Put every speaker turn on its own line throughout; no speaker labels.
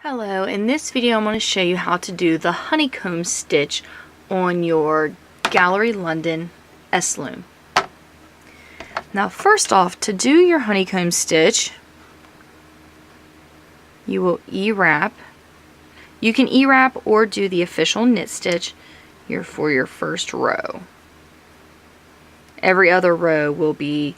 Hello, in this video I'm going to show you how to do the honeycomb stitch on your Gallery London S-Loom. Now first off, to do your honeycomb stitch, you will E-wrap. You can E-wrap or do the official knit stitch here for your first row. Every other row will be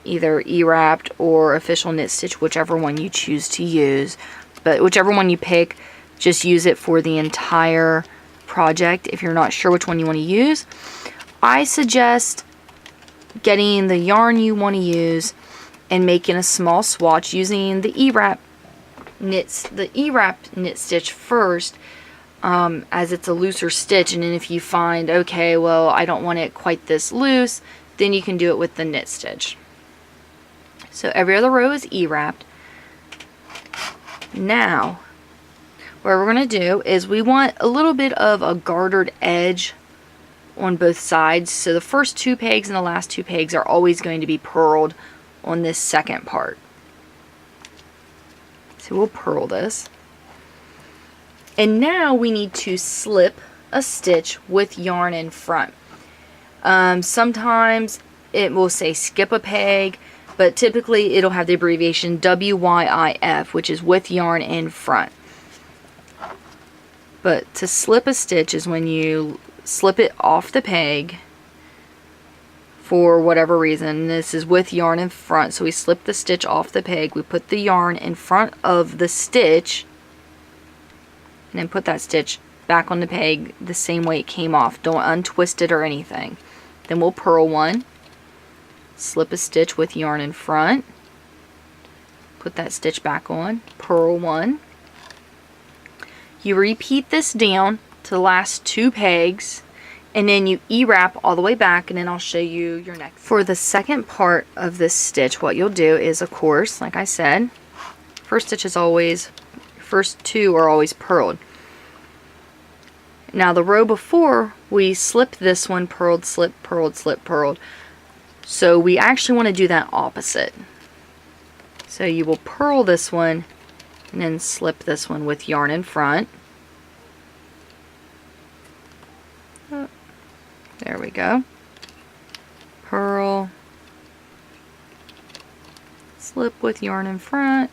either E-wrapped or official knit stitch, whichever one you choose to use. But whichever one you pick, just use it for the entire project. If you're not sure which one you want to use, I suggest getting the yarn you want to use and making a small swatch using the E-wrap knit stitch first, as it's a looser stitch. And then if you find, okay, well, I don't want it quite this loose, then you can do it with the knit stitch. So every other row is E-wrapped. Now, what we're going to do is we want a little bit of a gartered edge on both sides. So the first two pegs and the last two pegs are always going to be purled on this second part. So we'll purl this. And now we need to slip a stitch with yarn in front. Sometimes it will say skip a peg, but typically it'll have the abbreviation WYIF, which is with yarn in front. But to slip a stitch is when you slip it off the peg for whatever reason. This is with yarn in front, so we slip the stitch off the peg, we put the yarn in front of the stitch, and then put that stitch back on the peg the same way it came off. Don't untwist it or anything. Then we'll purl one. Slip a stitch with yarn in front, put that stitch back on, purl one. You repeat this down to the last two pegs, and then you E-wrap all the way back, and then I'll show you your next. For the second part of this stitch, what you'll do is, of course, like I said, first stitch is always, first two are always purled. Now the row before, we slipped this one, purled, slip, purled, slip, purled. So we actually want to do that opposite. So you will purl this one and then slip this one with yarn in front. Oh, there we go. Purl, slip with yarn in front.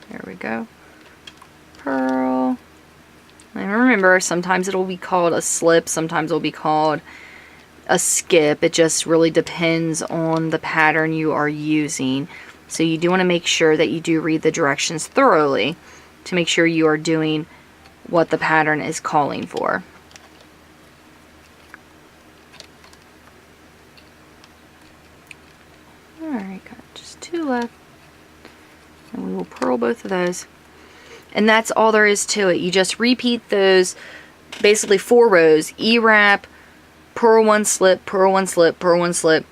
There we go. Purl. And remember, sometimes it'll be called a slip, sometimes it'll be called a skip. It just really depends on the pattern you are using. So you do want to make sure that you do read the directions thoroughly to make sure you are doing what the pattern is calling for. Alright, got just two left. And we will purl both of those. And that's all there is to it. You just repeat those basically 4 rows. E-wrap, purl one, slip, purl one, slip, purl one, slip,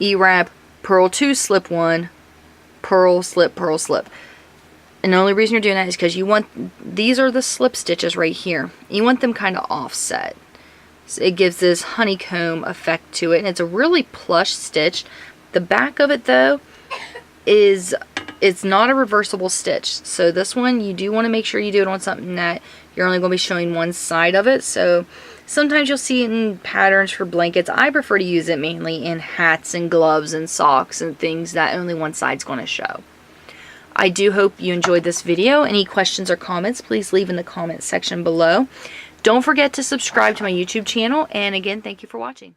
E-wrap, purl two, slip one, purl, slip, purl, slip. And the only reason you're doing that is because you want, these are the slip stitches right here. You want them kind of offset. So it gives this honeycomb effect to it, and it's a really plush stitch. The back of it though is, it's not a reversible stitch. So this one, you do want to make sure you do it on something that you're only going to be showing one side of it. So sometimes you'll see it in patterns for blankets. I prefer to use it mainly in hats and gloves and socks and things that only one side's going to show. I do hope you enjoyed this video. Any questions or comments, please leave in the comment section below. Don't forget to subscribe to my YouTube channel. And again, thank you for watching.